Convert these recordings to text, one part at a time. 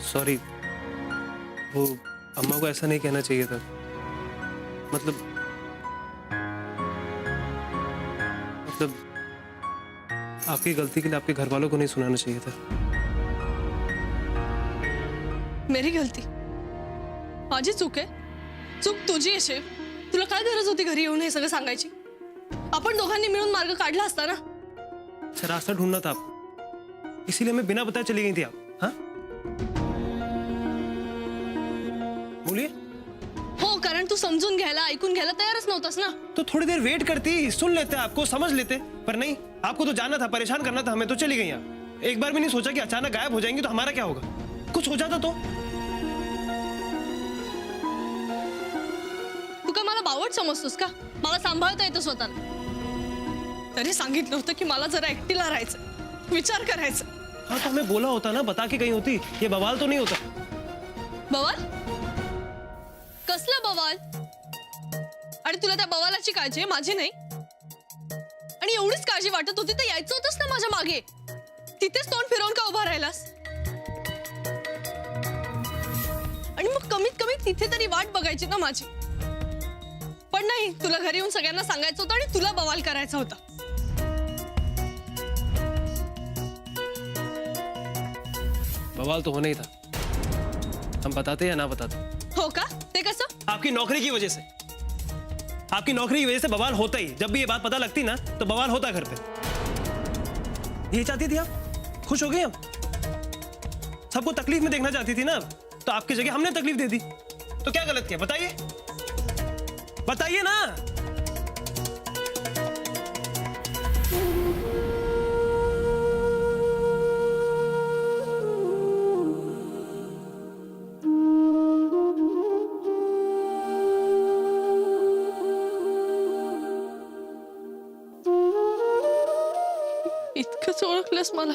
Sorry, वो अम्मा को ऐसा नहीं कहना चाहिए था। मतलब मतलब आपकी गलती के लिए आपके घर वालों को नहीं सुनाना चाहिए था। मेरी गलती? माझी चूक आहे? चूक तुझी आहे शेव. तुला काय गरज होती घरी येऊन हे सगळं सांगायची? आपण दोघांनी मिळून मार्ग काढला असता ना. अच्छा, रास्ता ढूंढना था आपको, इसीलिए मैं बिना बताए चली गई थी आप? हाँ, बोलिए। हो, कारण तू समजून घ्यायला ऐकून घ्यायला तयारच नव्हतास ना. तो थोड़ी देर वेट करती, सुन लेते, आपको समझ लेते, पर नहीं, आपको तो जाना था, परेशान करना था हमें, तो चली गई आप। एक बार भी नहीं सोचा कि अचानक गायब हो जाएंगी तो हमारा क्या होगा? कुछ हो जाता तो? तू काय मला बावट समजतोस का? मला सांभाळता येतं स्वतःला. तरी सांगितलं होतं की मला जरा एकटीला राहायचं, विचार करायचं. हाँ, तो हमें बोला होता ना, बता के गई होती, ये बवाल तो नहीं होता। बवाल? कसलं बवाल? आणि तुला त्या बवालाची काळजी आहे, माझी नाही. आणि एवढीच काळजी वाटत होती तर यायचं होतंस ना माझ्या मागे. तिथेच तोंड फिरवून का उभा राहिलास? आणि मग कमीत कमी तिथे तरी वाट बघायची ना माझी. पण नाही, तुला घरी येऊन सगळ्यांना सांगायचं होतं आणि तुला बवाल करायचा होता. बवाल तो होना ही था, हम बताते या ना बताते। हो का? ते कसं? आपकी नौकरी की वजह से, आपकी नौकरी की वजह से बवाल होता ही। जब भी ये बात पता लगती ना तो बवाल होता घर पे। ये चाहती थी आप? खुश हो गई हम? सबको तकलीफ में देखना चाहती थी ना, तो आपकी जगह हमने तकलीफ दे दी, तो क्या गलत किया? बताइए, बताइए ना। इतकंच ओळखलंस मला?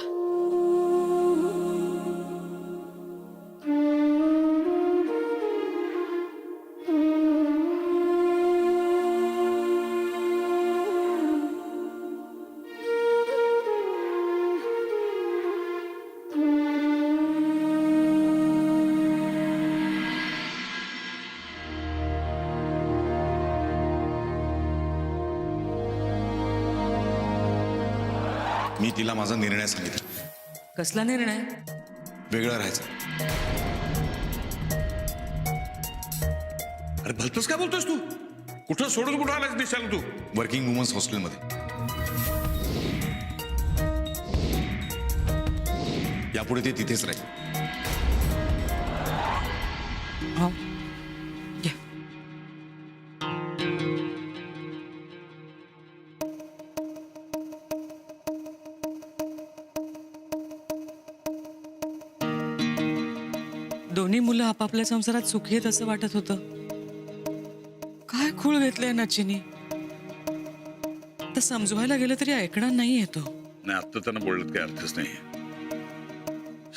मी तिला माझा निर्णय सांगितला. कसला निर्णय? वेगळं राहायचं. अरे भलतंच काय बोलतोस तू? कुठं सोडून कुठं आलास दिशाला तू? वर्किंग वुमन्स हॉस्टेलमध्ये. यापुढे ते तिथेच राहील. हो. ये. दोन्ही मुलं आपापल्या संसारात सुखी आहेत असं वाटत होतं. काय खूळ घेतलंय नचिनी. तर समजवायला गेलं तरी ऐकणार नाही येतो. नाही, आता त्यांना बोलण्यात काही अर्थच नाही.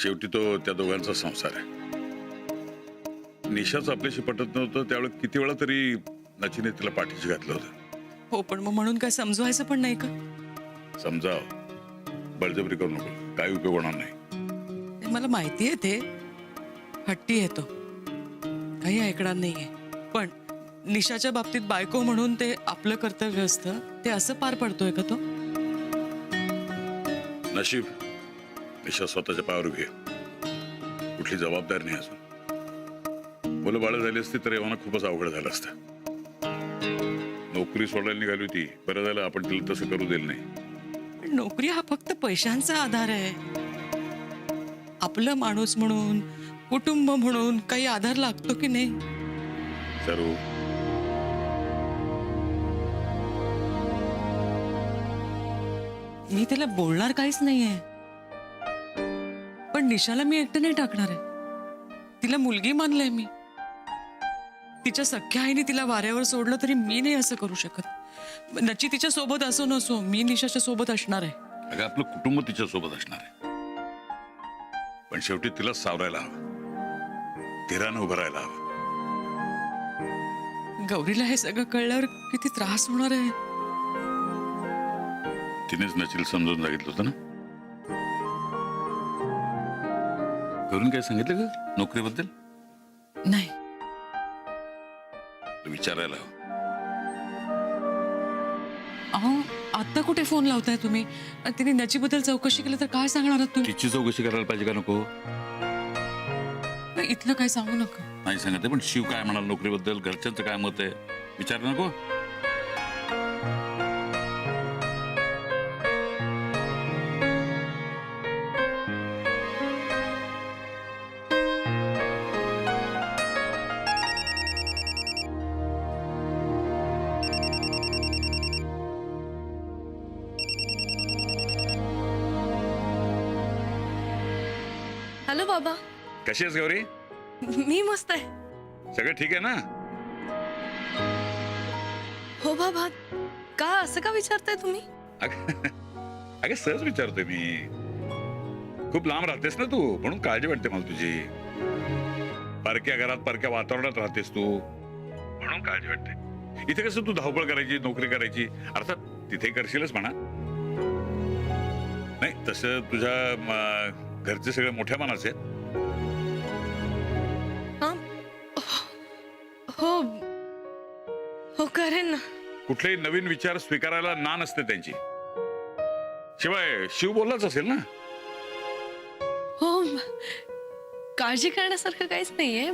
शेवटी तो त्या दोघांचा संसार आहे. निशाच आपल्याशी पटत नव्हतं त्यावेळेस किती वेळा तरी नचिने तिला पाठीशी घातलं होतं. हो, पण मग म्हणून काय समजवायचं पण नाही का? समजाव, बळजबरी करू नको, काही उपयोग होणार नाही. हे मला माहिती आहे. ते हट्टी येतो, काही ऐकणार नाहीये. पण निशाच्या बाबतीत बायको म्हणून ते आपलं कर्तव्य असतं, ते असं पार पडतोय का तो? नशीब निशा स्वतःच्या पायावर घे, कुठली जबाबदारी नाही अजून. मुलं बाळ झाली असती तर एव्हाना खूपच अवघड झालं असतं. नोकरी सोडायला निघाली होती, बरं झालं आपण तिला तसं करू दिलं नाही. पण नोकरी हा फक्त पैशांचा आधार आहे. आपलं माणूस म्हणून, कुटुंब म्हणून काही आधार लागतो की नाही? सरू, मी त्याला बोलणार काहीच नाहीये, पण निशाला मी एकटं नाही टाकणार आहे. तिला मुलगी मानलंय मी. तिच्या सख्या आईने तिला वाऱ्यावर सोडलं तरी मी नाही असं करू शकत. नची तिच्या सोबत असो नसो, मी निशाच्या सोबत असणार आहे. अगं आपलं कुटुंब तिच्या सोबत असणार आहे, पण शेवटी तिला सावरायला हवं, धीरानं उभं राहायला हवं. गौरीला हे सगळं कळल्यावर किती त्रास होणार आहे. तिनेच नचिल समजून सांगितलं होतं ना. घरून काय सांगितलं का नोकरीबद्दल? नाही. विचारायला हवं. अहो आता कुठे फोन लावताय तुम्ही? तिने नचीबद्दल चौकशी केली तर काय सांगणार आहात तुम्ही? तिची चौकशी करायला पाहिजे का नको? नाही, इथलं काय सांगू नका. नाही सांगते, पण शिव काय म्हणाल नोकरीबद्दल, घरच्यांचं काय मत आहे विचार नको? हॅलो बाबा. कशी आहेस गौरी? मी मस्त आहे. सगळं ठीक आहे ना? हो बाबा, का असं का विचारताय तुम्ही? अगं सहज विचारतोय मी. खूप लांब राहतेस ना तू, म्हणून काळजी वाटते मला तुझी. परक्या घरात परक्या वातावरणात राहतेस तू, म्हणून काळजी वाटते. इथे कसं तू धावपळ करायची, नोकरी करायची, अर्थात तिथे करशीलच म्हणा. नाही तसं तुझ्या घरचे सगळे मोठ्या मनाचे आहेत. हो हो करेन ना. कुठलेही नवीन विचार स्वीकारायला ना नसते त्यांची. शिवाय शिव बोललाच असेल ना? हो, काळजी करण्यासारखं काहीच नाहीये.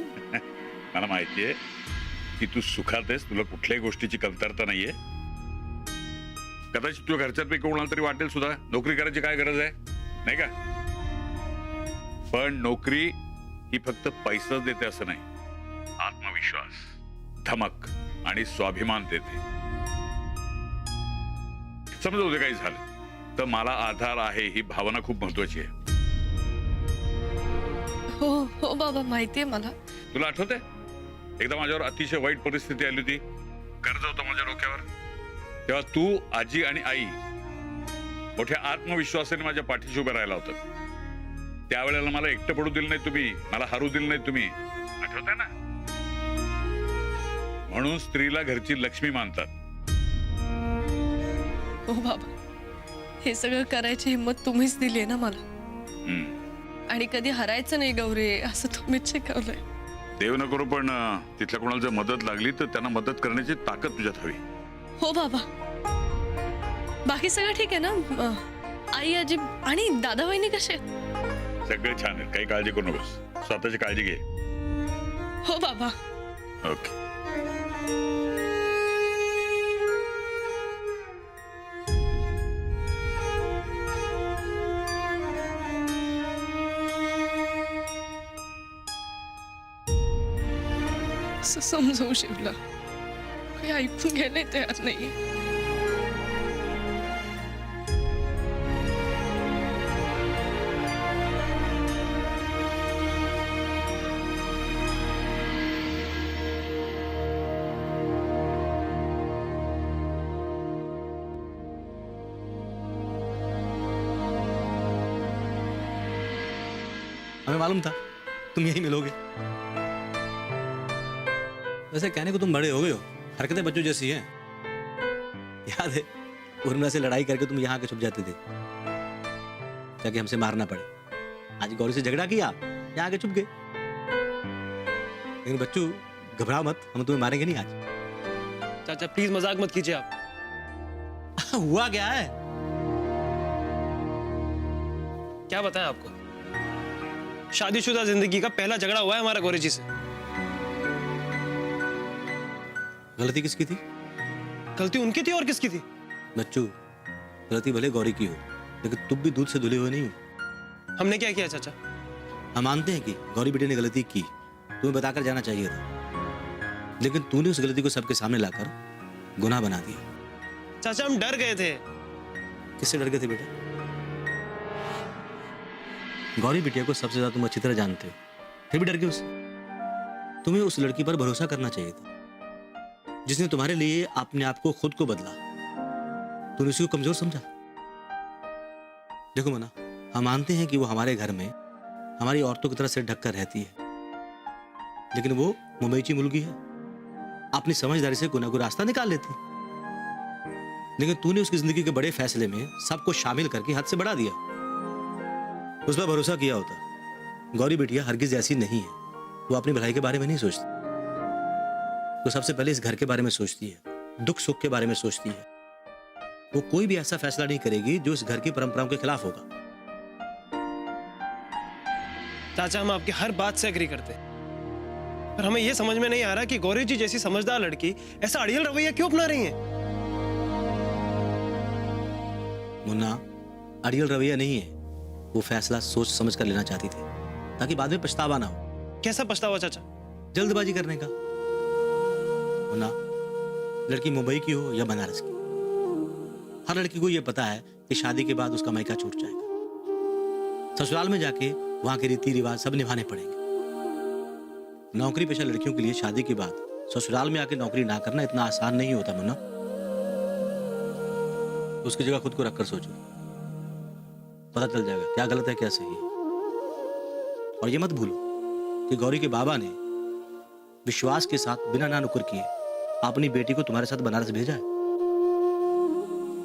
मला माहितीये की तू सुखात आहेस, तुला कुठल्याही गोष्टीची कमतरता नाहीये. कदाचित तुझ्या घरच्यांपैकी कोणाला तरी वाटेल सुद्धा नोकरी करायची काय गरज आहे, नाही का? पण नोकरी ही फक्त पैसाच देते असं नाही. आत्मविश्वास, धमक आणि स्वाभिमान देते. समजा उद्या काही झालं तर मला आधार आहे ही भावना खूप महत्वाची आहे. हो हो बाबा, माहितीये मला. तुला आठवतंय एकदा माझ्यावर अतिशय वाईट परिस्थिती आली होती, कर्ज होतं माझ्या डोक्यावर. तेव्हा तू, आजी आणि आई मोठ्या आत्मविश्वासाने माझ्या पाठीशी उभे राहिला होता. त्यावेळेला मला एकटं पडू दिलं नाही तुम्ही, मला हरू दिलं नाही तुम्ही. आठवतंय ना? म्हणून स्त्रीला घरची लक्ष्मी मानतात. हो बाबा, हे सगळं करायची हिंमत तुम्हीच दिली आहे ना मला. आणि कधी हरायचं नाही गौरी, असं तुम्हीच शिकवलंय. देव न करू, पण तिथल्या कोणाला जर मदत लागली तर त्यांना मदत करण्याची ताकद तुझ्यात हवी. हो बाबा. बाकी सगळं ठीक आहे ना? आई, आजी आणि दादा वहिनी कसे आहेत? सगळे छान आहेत, काही काळजी करू नकोस. स्वतःची काळजी घे. हो बाबा. ओके. असं समजावू शिवला, काही ऐकून घ्यायला तयार नाहीये. हमें मालूम था तुम यही मिलोगे. वैसे कहने को तुम बड़े हो गए हो, हरकतें बच्चों जैसी हैं. याद है उर्मिला से लड़ाई करके तुम यहाँ के छुप जाते थे, ताकि हमसे मारना पड़े. आज गौरी से झगड़ा किया, यहाँ के छुप गए. लेकिन बच्चू घबराओ मत, हम तुम्हें मारेंगे नहीं आज. चाचा प्लीज मजाक मत कीजिए आप. हुआ क्या है? क्या बताएं आपको, शादीशुदा जिंदगी का पहला झगड़ा हुआ है हमारा गौरी जी से. गलती किसकी थी? गलती उनकी थी और किसकी थी? बच्चू गलती भले गौरी की हो, लेकिन तुम भी दूध से धुले हुए नहीं हो. हमने क्या किया चाचा? हम मानते हैं कि गौरी बेटे ने गलती की, तुम्हें बताकर जाना चाहिए था, लेकिन तूने उस गलती को सबके सामने लाकर गुनाह बना दिया. चाचा हम डर गए थे. किससे डर गए थे बेटा? गौरी बिटिया को सबसे ज्यादा तुम अच्छी तरह जानते हो, फिर भी डर गए उससे. तुम्हें उस लड़की पर भरोसा करना चाहिए था, जिसने तुम्हारे लिए अपने आप को खुद को बदला. तूने उसी को कमजोर समझा. देखो मना, हम मानते हैं कि वो हमारे घर में हमारी औरतों की तरह सिर ढककर रहती है, लेकिन वो मुंबईची मुलगी है, अपनी समझदारी से कोई ना कोई रास्ता निकाल लेती. लेकिन तूने उसकी जिंदगी के बड़े फैसले में सबको शामिल करके हद से बढ़ा दिया. उस पर भरोसा किया होता गौरी बिटिया हरगिज ऐसी नहीं है। वो अपनी भलाई के बारे में नहीं सोचती। वो सबसे पहले इस घर के बारे में सोचती है, दुख सुख के बारे में सोचती है। वो कोई भी ऐसा फैसला नहीं करेगी जो इस घर की परंपराओं के खिलाफ होगा। चाचा, हम आपकी हर बात से एग्री करते हैं, पर हमें यह समझ में नहीं आ रहा कि गौरी जी जैसी समझदार लड़की ऐसा अड़ियल रवैया क्यों अपना रही है। मुन्ना, अड़ियल रवैया नहीं है। वो फैसला सोच समझ कर लेना चाहती थी ताकि बाद में पछतावा ना हो। कैसा पछतावा चाचा? जल्दबाजी करने का। मुन्ना, लड़की मुंबई की हो या बनारस की, हर लड़की को यह पता है कि शादी के बाद उसका मायका छूट जाएगा। ससुराल में जाके वहां के रीति रिवाज सब निभाने पड़ेंगे। नौकरी पेशा लड़कियों के लिए शादी के बाद ससुराल में आके नौकरी ना करना इतना आसान नहीं होता मुन्ना। उसकी जगह खुद को रखकर सोचो, पता चल जाएगा क्या गलत है क्या सही है। और ये मत भूलो कि गौरी के बाबा ने विश्वास के साथ बिना ना नुकर किए अपनी बेटी को तुम्हारे साथ बनारस भेजा है।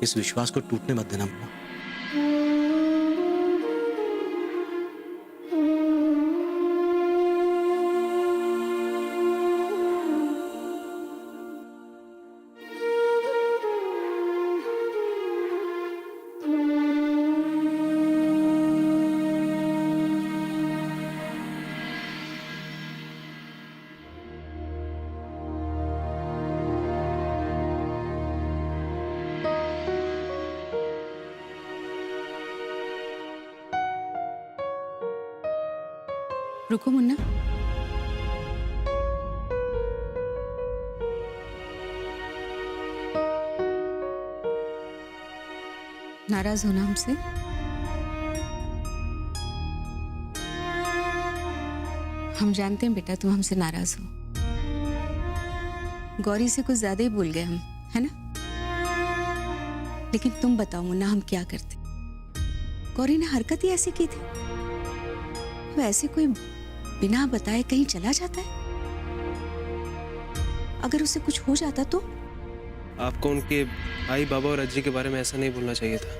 इस विश्वास को टूटने मत देना मुन्ना। रुको मुन्ना, नाराज हो ना हमसे? हम जानते हैं बेटा तुम हमसे नाराज हो। गौरी से कुछ ज्यादा ही भूल गए हम, है ना? लेकिन तुम बताओ मुन्ना, हम क्या करते? गौरी ने हरकत ही ऐसी की थी। वैसे कोई बिना बताए कहीं चला जाता है? अगर उसे कुछ हो जाता तो? आपको उनके भाई, बाबा और अज्जी के बारे में ऐसा नहीं बोलना चाहिए था।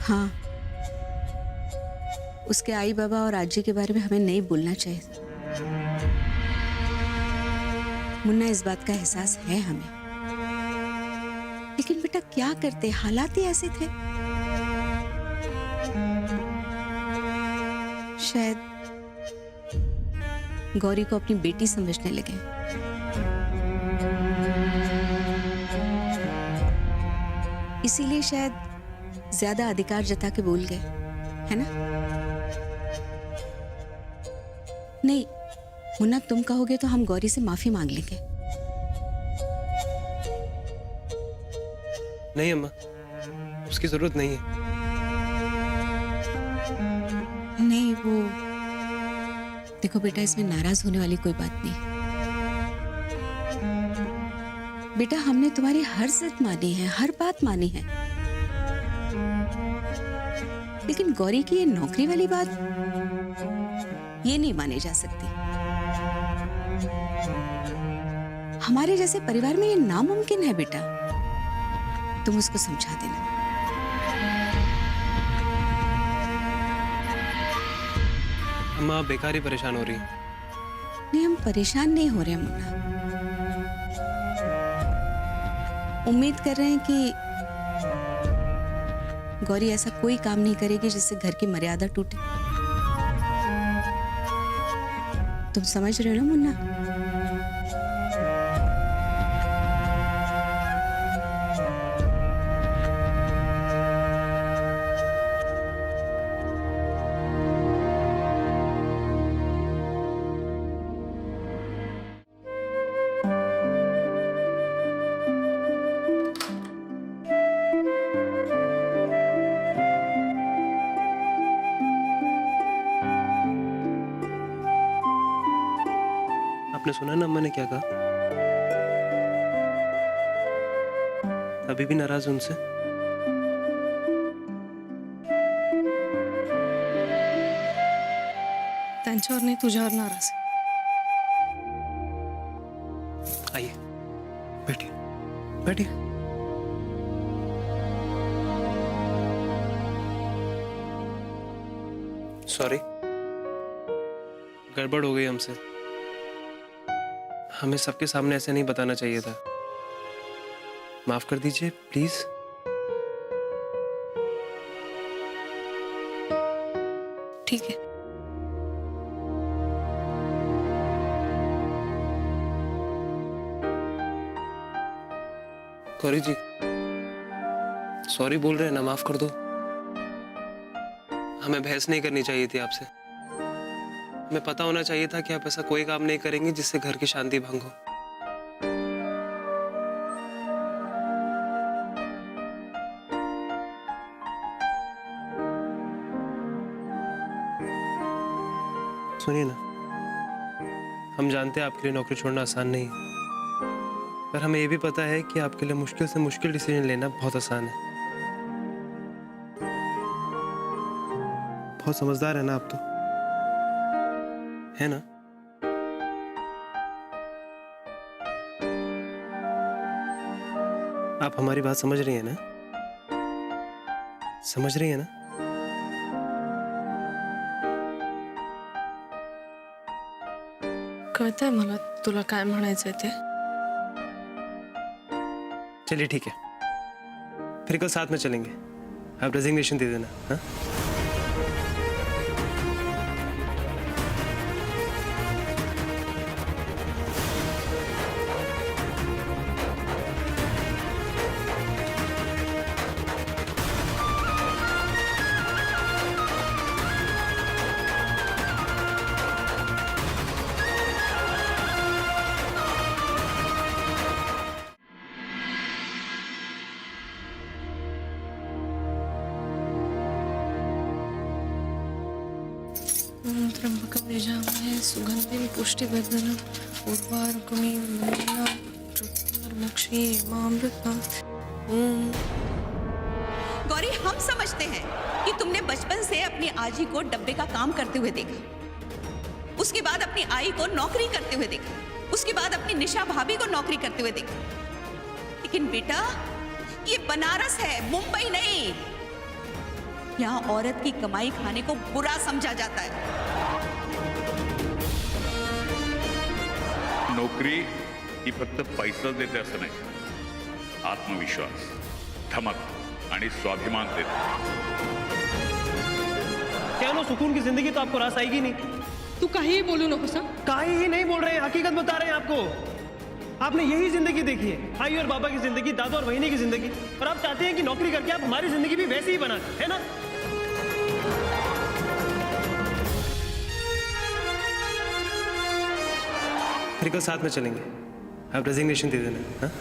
हाँ, उसके आई बाबा और आजी के बारे में हमें नहीं बोलना चाहिए था। मुन्ना, इस बात का एहसास है हमें, लेकिन बेटा क्या करते, हालात ही ऐसे थे। शायद गौरी को अपनी बेटी समझने लगे। इसीलिए शायद ज्यादा अधिकार जता के बोल गए, है ना? नहीं मुन्ना, तुम कहोगे तो हम गौरी से माफी मांग लेंगे। नहीं अम्मा, उसकी जरूरत नहीं है। नहीं, वो देखो बेटा, इसमें नाराज होने वाली कोई बात नहीं। बेटा, हमने तुम्हारी हर जिद मानी है, हर बात मानी है, लेकिन गौरी की ये नौकरी वाली बात, ये नहीं मानी जा सकती। हमारे जैसे परिवार में ये नामुमकिन है बेटा। तुम उसको समझा देना। अम्मा, आप बेकार ही परेशान हो रही हैं। नहीं, हम परेशान नहीं हो रहे हैं मुन्ना। उम्मीद कर रहे हैं कि गौरी ऐसा कोई काम नहीं करेगी जिससे घर की मर्यादा टूटे। तुम समझ रहे हो ना मुन्ना? आपने सुना ना अम्मा ने क्या कहा? अभी भी नाराज उनसे? त्यांच्यावर नाही, तुझ्यावर नाराज आहे. आइए, बैठिए बैठिए। सॉरी, गड़बड़ हो गई हमसे। हमें सबके सामने ऐसे नहीं बताना चाहिए था। माफ कर दीजिए प्लीज। ठीक है। गौरी जी, सॉरी बोल रहे हैं ना, माफ कर दो। हमें बहस नहीं करनी चाहिए थी आपसे। हमें पता होना चाहिए था कि आप ऐसा कोई काम नहीं करेंगे जिससे घर की शांति भंग हो। सुनिए ना, हम जानते हैं आपके लिए नौकरी छोड़ना आसान नहीं है, पर हमें यह भी पता है कि आपके लिए मुश्किल से मुश्किल डिसीजन लेना बहुत आसान है। बहुत समझदार है ना आप तो, है ना? आप हमारी बात समझ रही हैं ना? समझ रही हैं ना? कळतंय मला तुला काय म्हणायचंय ते। चलिए ठीक है, फिर कल साथ में चलेंगे। आप रेजिग्नेशन दे देना। हाँ? त्र्यंबकं यजामहे सुगन्धिं पुष्टिवर्धनम् उर्वारुकमिव मृत्युर्मुक्षीयमामृतम्। गौरी, हम समझते हैं कि तुमने बचपन से अपनी आजी को डब्बे का काम करते हुए देखा, उसके बाद अपनी आई को नौकरी करते हुए देखा, उसके बाद अपनी निशा भाभी को नौकरी करते हुए देखा। लेकिन बेटा, ये बनारस है, मुंबई नहीं। यहाँ औरत की कमाई खाने को बुरा समझा जाता है। नोकरी ही फक्त पैसा देते असं नाही, आत्मविश्वास, धमक आणि स्वाभिमान देते। क्या नो सुकून की जिंदगी तो आपको रास आएगी नहीं। तू काहीही बोलू नकोस हं? काहे ही नहीं बोल रहे हैं, हकीकत बता रहे हैं आपको। आपने यही जिंदगी देखी है, आई और बाबा की जिंदगी, दादा और बहिनी की जिंदगी, और आप चाहते हैं कि नौकरी करके आप हमारी जिंदगी भी वैसे ही बना, है ना? फिर कल साथ में चलेंगे। आप रेजिग्नेशन दे देना। हाँ?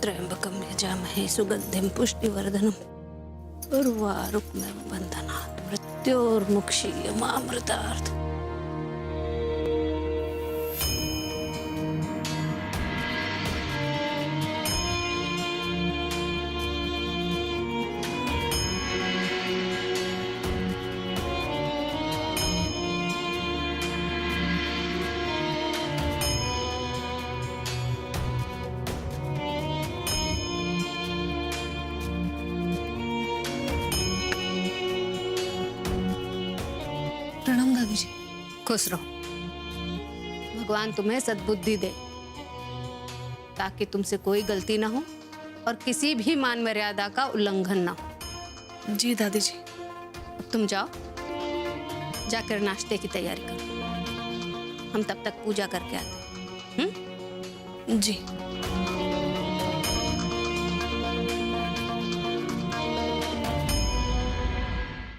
त्र्यंबकं यजामहे सुगन्धिं पुष्टिवर्धनम् उर्वारुकमिव बन्धनात् मृत्योर्मुक्षीयमामृतात्। खुश रहो। भगवान तुम्हें सद्बुद्धि दे ताकि तुमसे कोई गलती ना हो और किसी भी मान मर्यादा का उल्लंघन ना हो। जी दादी जी। अब तुम जाओ, जाकर नाश्ते की तैयारी करो। हम तब तक पूजा करके आते हैं। जी।